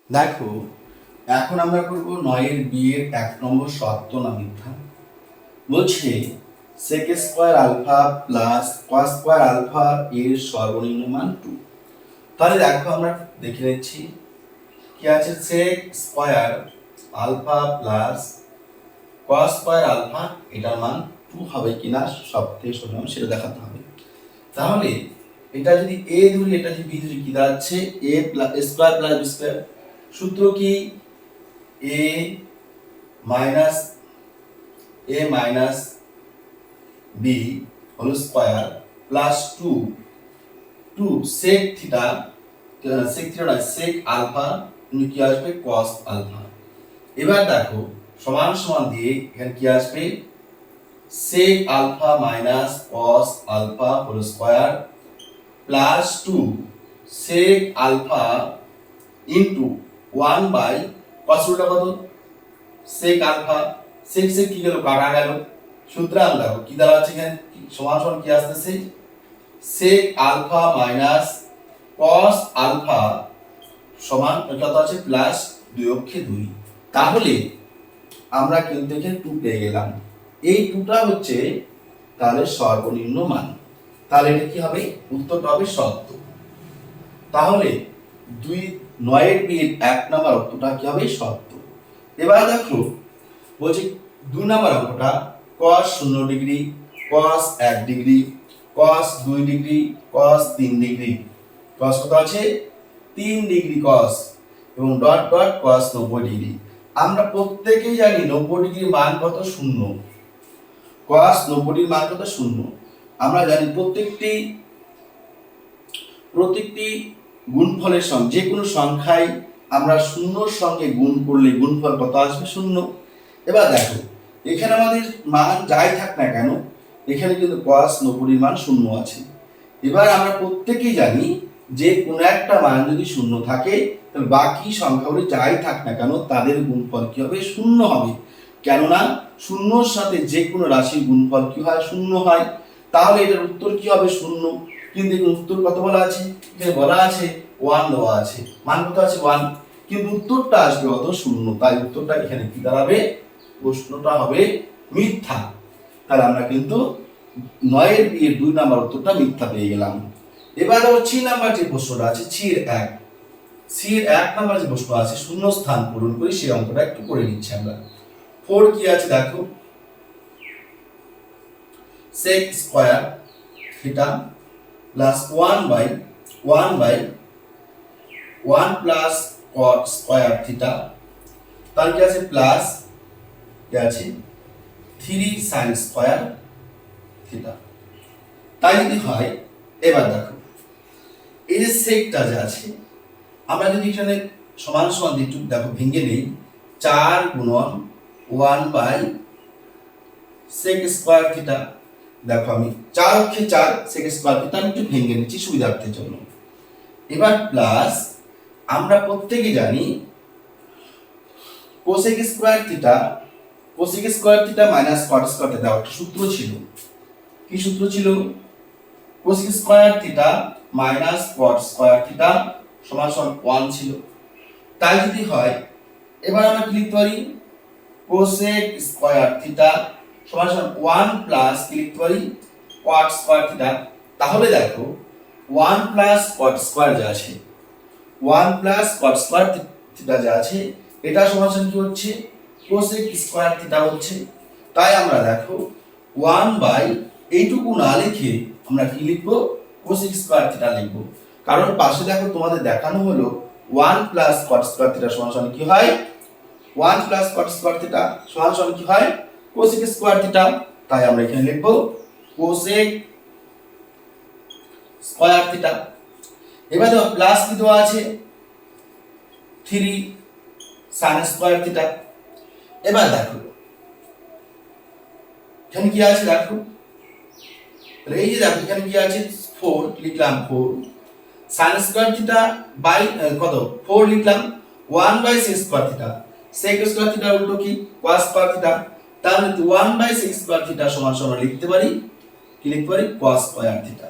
দেখো, এখন আমরা করব 9 এর বি এর 1 নম্বর সত্য না মিথ্যা। বলছে sec square alpha plus cos square alpha এর সর্বনিম্ন মান 2। তাহলে দেখো আমরা দেখে নিচ্ছি কি আছে, sec square alpha plus cos square alpha এটার মান 2 হবে কিনা সবথেকে সোজা সেটা দেখাতে হবে। তাহলে এটা যদি a ধরি, এটা যদি b ধরি, কি দাঁড়াচ্ছে a square plus b square. সূত্র কি a minus b whole square plus 2 sec theta, sec alpha কি আসবে cos আলফা। এবার দেখো সমান সমান দিয়ে এখানে কি আসবে sec alpha minus cos alpha whole square plus 2 sec alpha into 1 by cos রুটটা কত sec আলফা, sec কি গেল কাটা গেল। সুতরাং দেখো কি দাঁড়াচ্ছে এখানে সমান সমান কি আসতেছে sec alpha minus cos alpha সমান কত আছে প্লাস 2 অক্ষে 2। তাহলে আমরা কিন্তু এখানে 2 পেয়ে গেলাম। এই 2টা হচ্ছে তাহলে সর্বনিম্ন মান। তাহলে এটা কি হবে, উত্তরটা হবে সত্য। তাহলে 9 এর বি 1 নম্বর উত্তরটা কি হবে সত্য। এবার দেখো বলছি 2 নম্বর অঙ্কটা cos 0 degree, cos 1 degree, cos 2 degree, cos 3 degree, cos কত আছে 3 ডিগ্রি cos এবং ডট ডট cos 90 ডিগ্রি। আমরা প্রত্যেকেই জানি 90 ডিগ্রির মান কত, 0। cos 90 ডিগ্রির মান কত, 0। আমরা জানি প্রত্যেকটি গুণফলের সঙ্গে যে কোনো সংখ্যায় আমরা শূন্যর সঙ্গে গুণ করলে গুণফল কত আসবে, 0। এবার দেখো এখানে আমাদের মান যাই থাক না কেন, এখানে কিন্তু cos 90 মান 0 আছে। এবার আমরা প্রত্যেকেই জানি যে কোনো একটা মান যদি 0 থাকে তাহলে বাকি সংখ্যাগুলি যাই থাক না কেন তাদের গুণফল কি হবে, 0 হবে। কেননা 0-র সাথে যে কোনো রাশির গুণফল কি হয়, 0 হয়। তাহলে এটার উত্তর কি হবে, 0। কিন্তু এখানে উত্তর কত বলা আছে, এখানে বলা আছে 1 দেওয়া আছে, মান কত আছে 1, কিন্তু উত্তরটা আসবে কত, 0। তাই উত্তরটা এখানে কি দাঁড়াবে, প্রশ্নটা হবে মিথ্যা। তাহলে আমরা কিন্তু 9 এর বি এর 2 নাম্বার উত্তরটা মিথ্যা পেয়ে গেলাম। এবার দেখো 3 নাম্বার যে প্রশ্নটা আছে সি এর 1 নাম্বার যে প্রশ্ন আছে শূন্য স্থান পূরণ করি, সেই অঙ্কটা একটু করে নিচ্ছি আমরা। 4 কি আছে দেখো, sec square theta plus 1 by 1 plus cot square theta, তার কি আছে প্লাস কি আছে 3 sin স্কয়ার থিটা। তাই যদি হয়, এবার দেখো এই যে সেকটা যে আছে আমরা যদি এখানে সমান সমান একটু দেখো ভেঙে নেই, 4 গুণন 1 বাই sec স্কয়ার থিটা। দেখো আমি 4 অক্ষে 4 sec স্কয়ার থিটা আমি একটু ভেঙে নিচ্ছি সুবিধার্থের জন্য। এবার প্লাস আমরা প্রত্যেকেই জানি cosec square theta minus cot square theta একটা সূত্র ছিল। কি সূত্র ছিল, cosec square theta minus cot square theta সমান সমান 1 ছিল। তাই যদি হয় এবার আমরা কি লিখতে পারি, cosec স্কয়ার থিটা সমান সমান 1 প্লাস কি লিখতে পারি cot স্কয়ার থিটা। তাহলে দেখো 1 প্লাস cot স্কয়ার যা আছে, 1 প্লাস cot স্কয়ার থিটা যা আছে এটা সমান সমান কি হচ্ছে cosec স্কয়ার থিটা হচ্ছে। তাই আমরা দেখো 1 বাই এইটুকু না লিখে আমরা কি লিখবো, cosec স্কয়ার থিটা লিখবো। কারণ পাশে দেখো তোমাদের দেখানো হলো 1 প্লাস cot স্কয়ার থিটা সমান সমান কি হয়, 1 প্লাস cot স্কয়ার থিটা সমান সমান কি হয় cosec স্কয়ার থিটা। তাই আমরা এখানে লিখবো cosec স্কয়ার থিটা। এবার দেখো প্লাস কি দেওয়া আছে 3 sin স্কয়ার থিটা। এবার দেখো এখানে কি আছে দেখো, এই যে দেখো এখানে কি আছে 4 লিখলাম, 4 sin স্কয়ার থিটা বাই কত 4 লিখলাম 1 by sec square theta, sec square theta উল্টো কি cos স্কয়ার থিটা। তাহলে 1 বাই sec স্কয়ার থিটা সমান সমান লিখতে পারি কি লিখতে পারি cos স্কয়ার থিটা।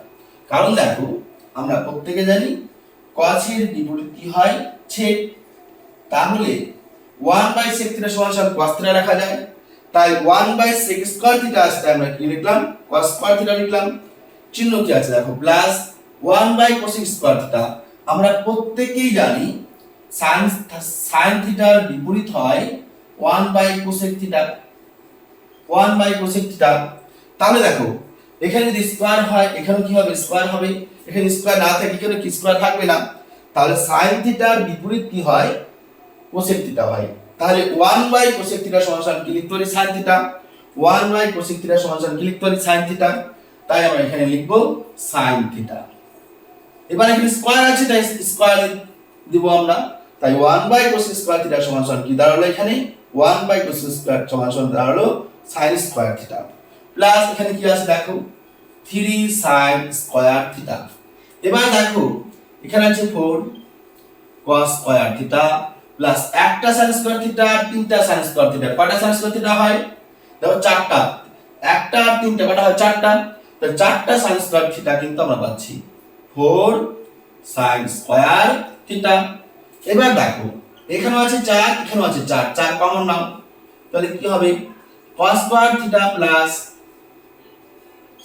কারণ দেখো আমরা প্রত্যেকে জানি cos এর বিপরীত কি হয় ছেদ, তাহলে 1/sec থিটা সমান সমান cos থিটা লেখা যায়। তাই 1/sec স্কয়ার থিটা আসলে আমরা কি লিখলাম, cos স্কয়ার থিটা লিখলাম। চিহ্ন কি আছে দেখো, প্লাস 1/cosec স্কয়ার থিটা। আমরা প্রত্যেকেই জানি sin থিটার বিপরীত হয় 1/cosec থিটা, 1/cosec থিটা। তাহলে দেখো এখানে যদি স্কয়ার হয় এখানে কি হবে, স্কয়ার হবে। এখানে স্কয়ার না থাকে এখানে কি স্কয়ার থাকবে না। তাহলে sin থিটার বিপরীত কি হয়, cosec থিটা হয়। তাহলে 1/cosec থিটা সমান সমান কি লিখতে পারি, sin থিটা। 1/cosec থিটা সমান সমান কি লিখতে পারি, sin থিটা। তাই আমরা এখানে লিখব sin থিটা। এবার এখানে স্কয়ার আছে তাই স্কয়ার দিব আমরা। তাই 1/cosec স্কয়ার থিটা সমান সমান কি দাঁড়ালো, এখানে 1/cosec স্কয়ার সমান সমান দাঁড়ালো sin স্কয়ার থিটা। প্লাস এখানে কি আছে দেখো 3 sin স্কয়ার থিটা। এবার দেখো এখানে আছে 4 cos স্কয়ার থিটা প্লাস একটা sin স্কয়ার থিটা, তিনটা sin স্কয়ার থিটা। কয়টা sin স্কয়ার থিটা হয়, দেখো চারটা। একটা আর তিনটা কয়টা হয়, চারটা। তো চারটা sin স্কয়ার থিটা কিন্তু আমরা পাচ্ছি 4 sin স্কয়ার থিটা। এবার দেখো এখানেও আছে 4, এখানেও আছে 4, 4 কমন নাও। তাহলে কি হবে, cos square theta plus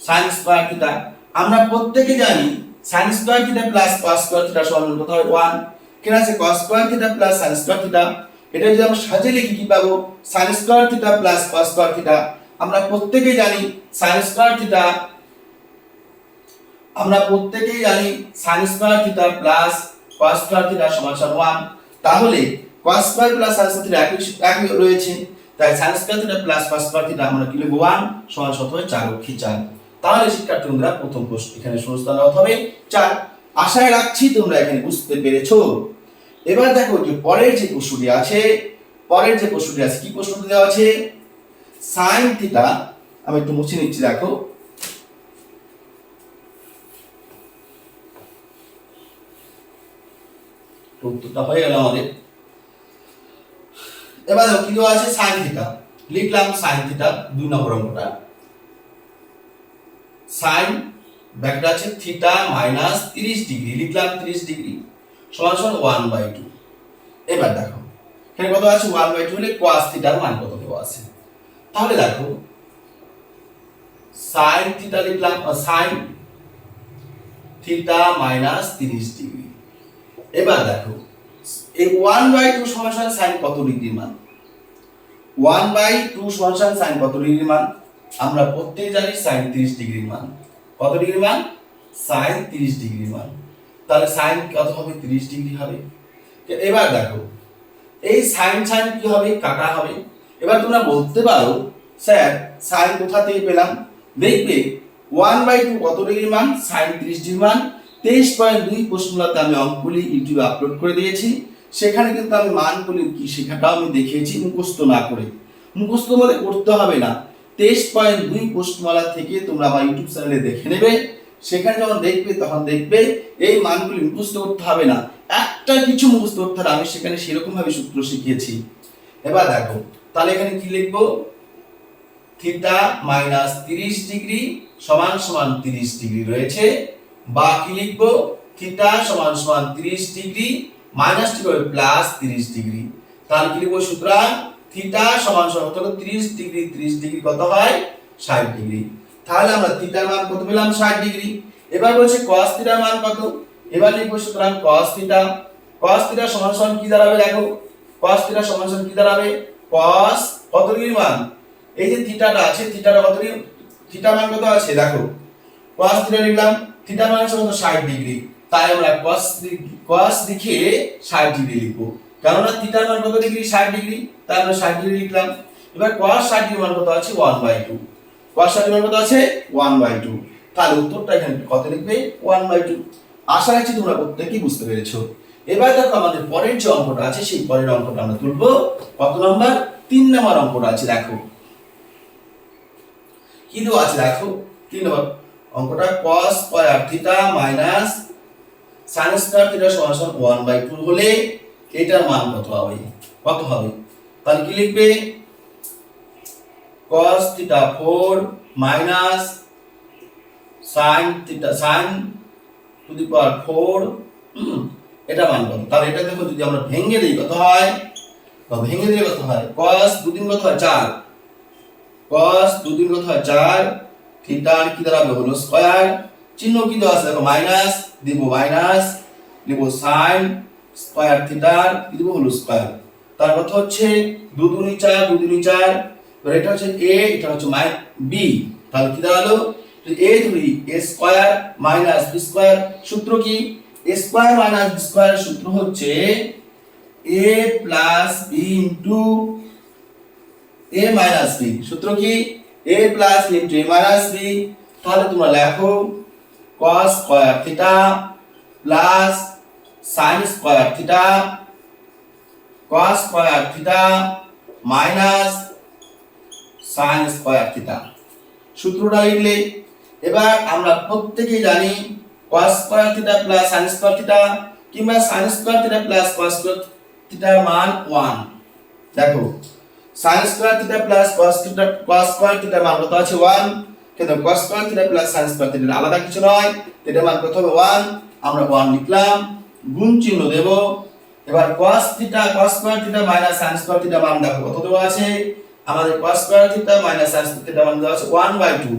sin square theta. আমরা প্রত্যেকে জানি sin square theta plus cos square theta সমান কত হয়, 1। এখানে আছে cos square theta plus sin square theta. এটা যদি আমরা সাজিয়ে লিখি কি পাবো, sin square theta plus cos square theta. আমরা প্রত্যেকে জানি sin স্কয়ার থিটা, আমরা প্রত্যেকেই জানি sin square theta plus cos square theta সমান সমান 1। তাহলে cos square plus sin square theta একই রয়েছে। তাই sin square theta plus cos square theta আমরা কি লিখব, 1 সমান কত হয়, 4 অক্ষী 4। তাহলে শিক্ষার্থী বন্ধুরা প্রথম প্রশ্ন এখানে শূন্যস্থান হবে 4। আশায় রাখছি তোমরা এখানে বুঝতে পেরেছো। এবার দেখো যে পরের যে প্রশ্নটি আছে, পরের যে প্রশ্নটি আছে কি প্রশ্নটি দেওয়া আছে, sin থিটা। আমি একটু মুছে নিচ্ছি দেখো। উত্তরটা হয়ে গেল আমাদের। এবার দেখো কি দেওয়া আছে, sin থিটা। লিখলাম sin থিটা 2 নম্বর অঙ্কটা। sin ব্যাকটা আছে থিটা মাইনাস 30 ডিগ্রি, লিখলাম 30 ডিগ্রি সমান সমান 1/2। এবার দেখো এখানে কত আছে, 1/2 হলে cos থিটার মান কত দেওয়া আছে। তাহলে দেখো sin থিটা লিখলাম, sin থিটা মাইনাস 30 ডিগ্রি। এবার দেখো এই 1/2 সমান সমান sin কত ডিগ্রি মান, 1/2 সমান সমান sin কত ডিগ্রি মান। আমরা প্রত্যেকই জানি sin 30 ডিগ্রি মান। কত ডিগ্রি মান, sin 30 ডিগ্রি মান। তাহলে sin কত হবে, 30 ডিগ্রি হবে। এবার দেখো এই sin sin কি হবে, কাটা হবে। এবার তোমরা বলতে পারো স্যার sin কোথা থেকে পেলাম, দেখবে 1/2 কত ডিগ্রি মান, sin 30 ডিগ্রি মান। 23.2 প্রশ্নগুলোতে আমি অঙ্কগুলি ইউটিউবে আপলোড করে দিয়েছি। সেখানে কিন্তু আমি মানগুলি কি সেটাও আমি দেখিয়েছি, মুখস্থ না করে। মুখস্থ মধ্যে করতে হবে না, 23.2 প্রশ্নমালা থেকে তোমরা আমার ইউটিউব চ্যানেলে দেখে নেবে। সেখানে যখন দেখবে তখন দেখবে এই মানগুলি মুখস্থ করতে হবে না, একটা কিছু মুখস্থ করতে হবে। আমি সেখানে সেরকম ভাবে সূত্র শিখিয়েছি। এবার দেখো তাহলে এখানে কি লিখবো, থিটা মাইনাস 30 ডিগ্রি সমান সমান 30 ডিগ্রি রয়েছে, বা কি লিখবো, থিটা সমান সমান 30 ডিগ্রি মাইনাস কি হবে, প্লাস 30 ডিগ্রি। তাহলে কি লিখবো, সুতরাং থিটা সমান সমান কত, 30 ডিগ্রি 30 ডিগ্রি কত হয়, 60 ডিগ্রি। তাহলে আমরা থিটার মান কত পেলাম, 60 ডিগ্রি। এবার বলছে cos থিটার মান কত। এবার লিখবো সুতরাং cos থিটা, cos থিটা সমান সমান কি দাঁড়াবে, দেখো cos থিটা সমান সমান কি দাঁড়াবে, cos কত ডিগ্রি মান, এই যে থিটাটা আছে থিটাটা কত ডিগ্রি, থিটা মান কত আছে দেখো, cos থিটা লিখলাম, থিটা মান হচ্ছে কত, 60 ডিগ্রি। তাই আমরা cos লিখে 60 ডিগ্রি লিখবো, কারণ থিটার মান কত ডিগ্রি, 60 ডিগ্রি। তাই আমরা 60 ডিগ্রি লিখলাম। এবার cos 60 ডিগ্রি মান কত আছে, 1/2। cos 60 মান কত আছে, 1/2। তাহলে উত্তরটা এখানে কত লিখবে, 1/2। আশা রাখছি তোমরা প্রত্যেকেই বুঝতে পেরেছো। এবার দেখো আমাদের পরের যে অঙ্কটা আছে সেই পরের অঙ্কটা আমরা তুলবো। কত নম্বর, 3 নম্বর অঙ্কটা আছে। দেখো কি দেওয়া আছে, দেখো 3 নম্বর অঙ্কটা, cos square theta minus sin square theta সমান সমান 1/2 হলে এটার মান কত হবে, কত হবে। তাহলে কি লিখবে, cos theta 4 minus sin theta sin to the power 4 এটা মান কত? তাহলে এটা দেখো যদি আমরা ভেঙে দিই কত হয়, তো ভেঙে দিলে কত হয়, cos 2 3 কত হয় 4, cos 2 3 কত হয় 4, থিটা কি দাঁড়াবে হলো স্কয়ার, চিহ্ন কি দেওয়া আছে দেখো মাইনাস, দিব মাইনাস, লিখব sin স্কয়ার থিটা কি দিব হলো স্কয়ার। তার কথা হচ্ছে 2 2 4 2 2 4, তো এটা হচ্ছে a, এটা হচ্ছে b, তাহলে কি দাঁড়ালো a ধরি a square minus b square, সূত্র কি a square minus b square, সূত্র হচ্ছে a plus b into a minus b, সূত্র কি a plus b into a minus b। তাহলে তোমরা লেখো cos square theta plus sin square theta, cos square theta minus sin square theta, সূত্রটা লিখলে। এবার আমরা প্রত্যেকেই জানি cos square theta plus sin square theta কিংবা sin square theta plus cos square থিটার মান 1। দেখো sin square theta plus cos square থিটার মান কত আছে 1, কিন্তু cos square theta plus sin square theta আলাদা কিছু নয়, এটার মান কত হবে 1, আমরা 1 লিখলাম, গুণ চিহ্ন দেব। এবার cos square theta minus sin square theta মান দেখো কত দেওয়া আছে, আমাদের cos square theta minus sin square theta মান দেওয়া আছে 1/2,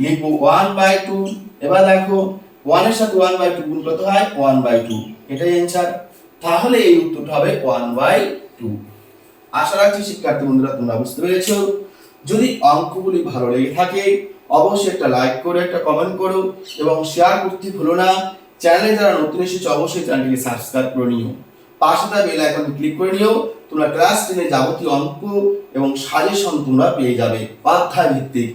লিখব 1/2। এবার দেখো 1 এর সাথে 1/2 গুণ কত হয় 1/2, এটাই आंसर। তাহলে এই উত্তরটা হবে 1/2। আশা রাখছি শিক্ষার্থী বন্ধুরা তোমরা বুঝতে পেরেছো। যদি অঙ্কগুলি ভালো লেগে থাকে অবশ্যই একটা লাইক করো, একটা কমেন্ট করো এবং শেয়ার করতে ভুলো না। চ্যানেলে যারা নতুন এসেছো অবশ্যই চ্যানেলটিকে সাবস্ক্রাইব করে নিও, পাশে থাকা বেল আইকনটি ক্লিক করে নিও। তোমরা ক্লাস 10 এর যাবতীয় অঙ্ক এবং সাজেশন তোমরা পেয়ে যাবে অধ্যায় ভিত্তিক।